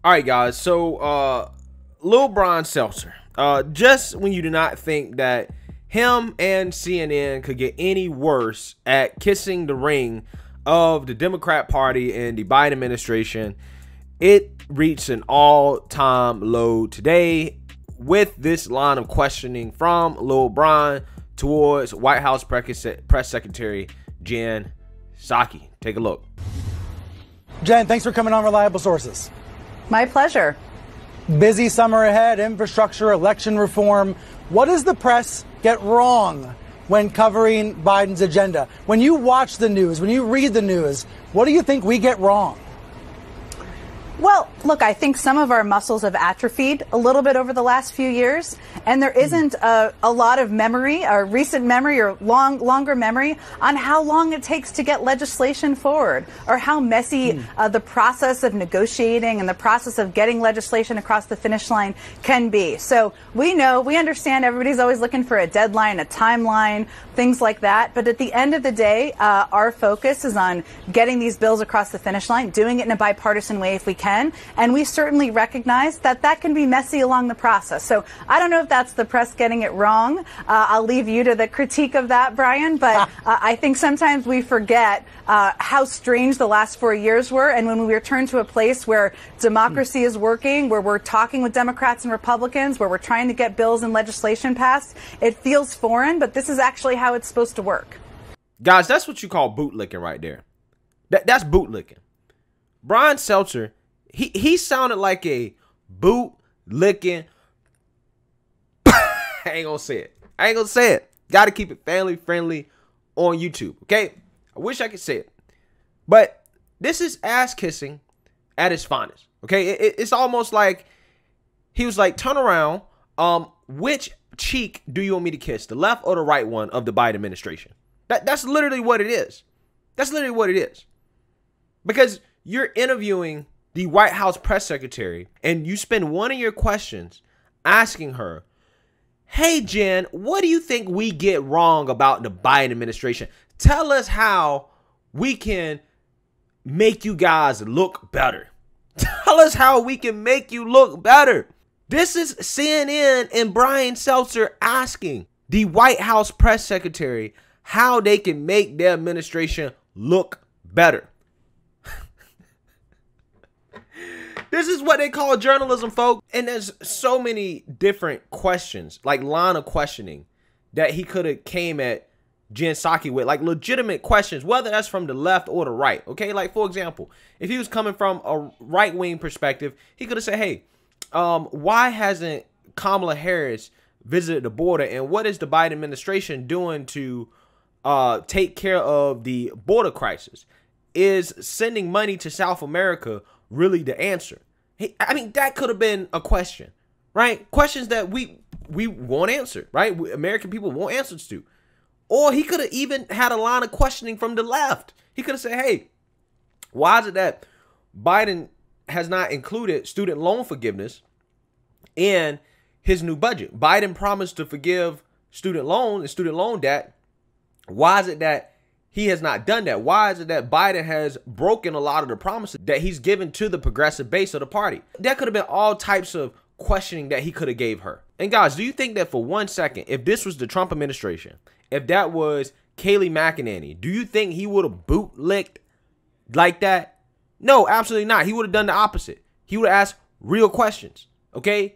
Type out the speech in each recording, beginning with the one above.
All right, guys. So, Lil Brian Stelter, just when you do not think that him and CNN could get any worse at kissing the ring of the Democrat Party and the Biden administration, it reached an all-time low today with this line of questioning from Lil Brian towards White House Press Secretary Jen Psaki. Take a look. Jen, thanks for coming on Reliable Sources. My pleasure. Busy summer ahead, infrastructure, election reform. What does the press get wrong when covering Biden's agenda? When you watch the news, when you read the news, what do you think we get wrong? Well, look, I think some of our muscles have atrophied a little bit over the last few years, and there isn't a lot of memory, or recent memory, or longer memory on how long it takes to get legislation forward, or how messy the process of negotiating and the process of getting legislation across the finish line can be. So we understand everybody's always looking for a deadline, a timeline, things like that. But at the end of the day, our focus is on getting these bills across the finish line, doing it in a bipartisan way if we can. And we certainly recognize that that can be messy along the process. So I don't know if that's the press getting it wrong. I'll leave you to the critique of that, Brian. But I think sometimes we forget how strange the last 4 years were. And when we return to a place where democracy is working, where we're talking with Democrats and Republicans, where we're trying to get bills and legislation passed, it feels foreign. But this is actually how it's supposed to work. Guys, that's what you call bootlicking right there. That's bootlicking. Brian Stelter, he sounded like a bootlicking. I ain't gonna say it. Got to keep it family friendly on YouTube, okay? I wish I could say it. But this is ass kissing at its finest, okay? It's almost like he was like, turn around. Which cheek do you want me to kiss, the left or the right one of the Biden administration? That's literally what it is. That's literally what it is. Because you're interviewing the White House press secretary, and you spend one of your questions asking her, hey, Jen, what do you think we get wrong about the Biden administration? Tell us how we can make you guys look better. Tell us how we can make you look better. This is CNN and Brian Stelter asking the White House press secretary how they can make their administration look better. This is what they call journalism, folks. And there's so many different questions, like line of questioning, that he could have came at Jen Psaki with, like legitimate questions, whether that's from the left or the right. Okay, like for example, if he was coming from a right-wing perspective, he could have said, hey, why hasn't Kamala Harris visited the border, and what is the Biden administration doing to take care of the border crisis? Is sending money to South America really the answer? I mean, that could have been a question, right? Questions that we want answered, right? American people want answers to. Or he could have even had a line of questioning from the left. He could have said, hey, why is it that Biden has not included student loan forgiveness in his new budget? Biden promised to forgive student loan and student loan debt. Why is it that he has not done that? Why is it that Biden has broken a lot of the promises that he's given to the progressive base of the party? That could have been all types of questioning that he could have gave her. And guys, do you think that for 1 second, if this was the Trump administration, if that was Kayleigh McEnany, do you think he would have bootlicked like that? No, absolutely not. He would have done the opposite. He would have asked real questions, okay?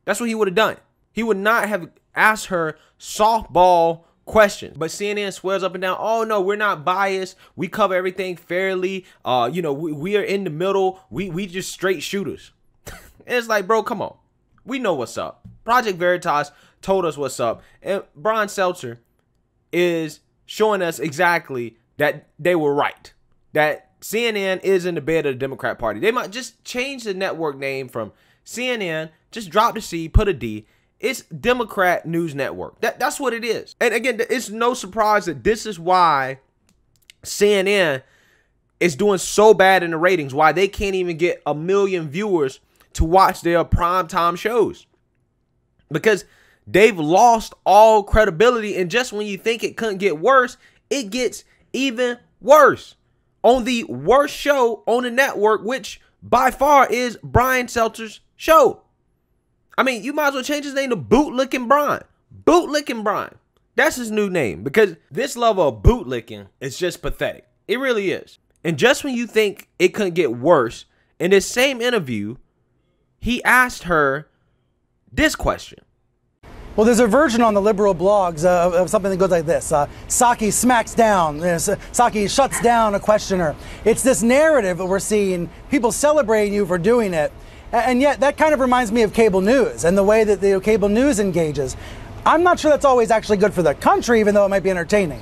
That's what he would have done. He would not have asked her softball questions. But CNN swears up and down, oh no, we're not biased. We cover everything fairly. We are in the middle. We just straight shooters. And it's like, bro, come on. We know what's up. Project Veritas told us what's up. And Brian Stelter is showing us exactly that they were right. That CNN is in the bed of the Democrat Party. They might just change the network name from CNN, just drop the C, put a D. It's Democrat News Network. That's what it is. And again, it's no surprise that this is why CNN is doing so bad in the ratings, why they can't even get 1 million viewers to watch their primetime shows. Because they've lost all credibility, and just when you think it couldn't get worse, it gets even worse. On the worst show on the network, which by far is Brian Stelter's show. I mean, you might as well change his name to Bootlickin Brian. Bootlickin Brian. That's his new name, because this level of bootlicking is just pathetic. It really is. And just when you think it couldn't get worse, in this same interview, he asked her this question. Well, there's a version on the liberal blogs of something that goes like this. Psaki smacks down. Psaki shuts down a questioner. It's this narrative that we're seeing, people celebrating you for doing it. And yet that kind of reminds me of cable news and the way that the cable news engages. I'm not sure that's always actually good for the country, even though it might be entertaining.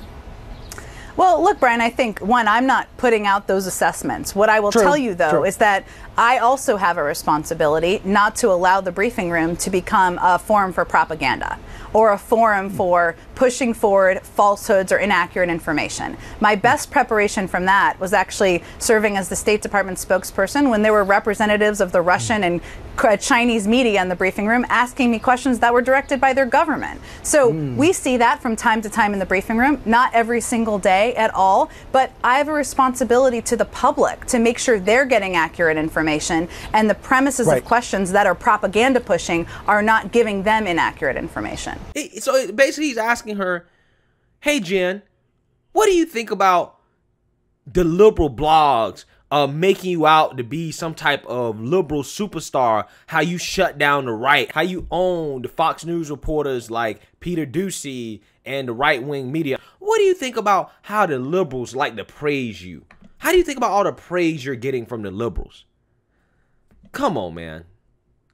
Well, look, Brian, I think, one, I'm not putting out those assessments. What I will tell you, though, is that I also have a responsibility not to allow the briefing room to become a forum for propaganda or a forum for pushing forward falsehoods or inaccurate information. My best preparation from that was actually serving as the State Department spokesperson when there were representatives of the Russian and Chinese media in the briefing room asking me questions that were directed by their government. So we see that from time to time in the briefing room, not every single day at all, but I have a responsibility to the public to make sure they're getting accurate information, and the premises of questions that are propaganda pushing are not giving them inaccurate information. So basically he's asking her, hey, Jen, what do you think about the liberal blogs making you out to be some type of liberal superstar, how you shut down the right, how you own the Fox News reporters like Peter Doocy and the right-wing media? What do you think about how the liberals like to praise you? How do you think about all the praise you're getting from the liberals? Come on, man.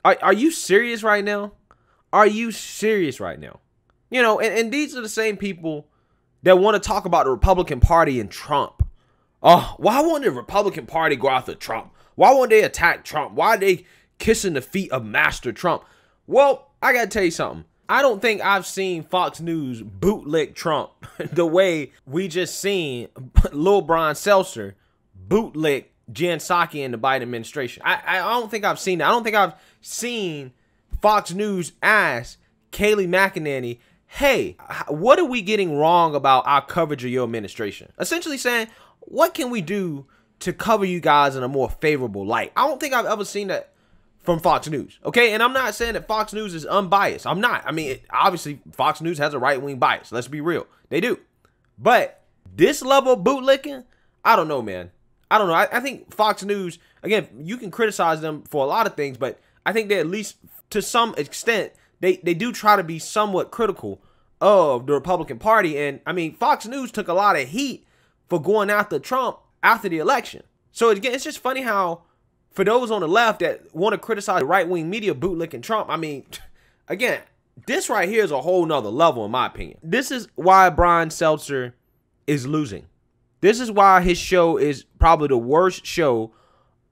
Are you serious right now? Are you serious right now? You know, and these are the same people that want to talk about the Republican Party and Trump. Oh, why won't the Republican Party go after Trump? Why won't they attack Trump? Why are they kissing the feet of Master Trump? Well, I got to tell you something. I don't think I've seen Fox News bootlick Trump the way we just seen Lil Brian Stelter bootlick Jen Psaki in the Biden administration. I don't think I've seen that. I don't think I've seen Fox News ask Kayleigh McEnany, hey, what are we getting wrong about our coverage of your administration? Essentially saying, what can we do to cover you guys in a more favorable light? I don't think I've ever seen that from Fox News, okay? And I'm not saying that Fox News is unbiased. I'm not. I mean, obviously, Fox News has a right-wing bias. Let's be real. They do. But this level of bootlicking, I don't know, man. I don't know. I think Fox News, again, you can criticize them for a lot of things, but I think they at least, to some extent, they do try to be somewhat critical of the Republican Party. And, I mean, Fox News took a lot of heat for going after Trump after the election. So, again, it's just funny how, for those on the left that want to criticize the right-wing media bootlicking Trump, I mean, again, this right here is a whole nother level, in my opinion. This is why Brian Stelter is losing. This is why his show is probably the worst show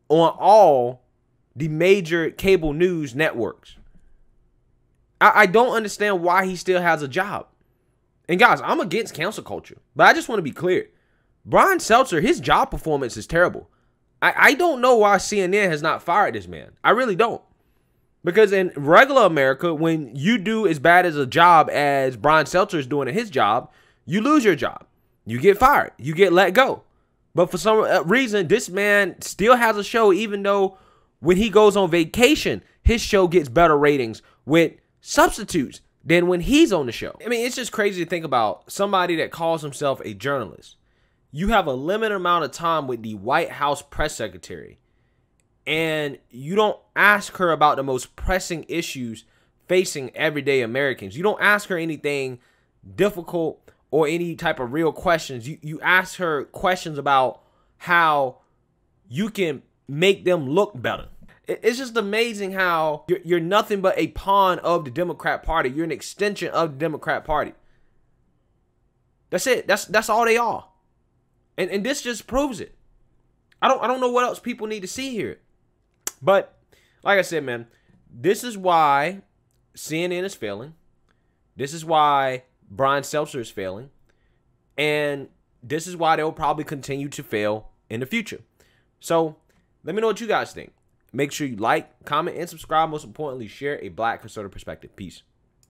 on all the major cable news networks. I don't understand why he still has a job. And guys, I'm against cancel culture, but I just want to be clear. Brian Stelter, his job performance is terrible. I don't know why CNN has not fired this man. I really don't. Because in regular America, when you do as bad as a job as Brian Stelter is doing in his job, you lose your job. You get fired. You get let go. But for some reason, this man still has a show, even though when he goes on vacation, his show gets better ratings with substitutes than when he's on the show. I mean, it's just crazy to think about somebody that calls himself a journalist. You have a limited amount of time with the White House press secretary, and you don't ask her about the most pressing issues facing everyday Americans. You don't ask her anything difficult or any type of real questions. You ask her questions about how you can make them look better. It's just amazing how you're nothing but a pawn of the Democrat Party. You're an extension of the Democrat Party. That's it. That's all they are. And this just proves it. I don't know what else people need to see here. But like I said, man, this is why CNN is failing. This is why Brian Stelter is failing. And this is why they'll probably continue to fail in the future. So let me know what you guys think. Make sure you like, comment, and subscribe. Most importantly, share a Black conservative perspective. Peace.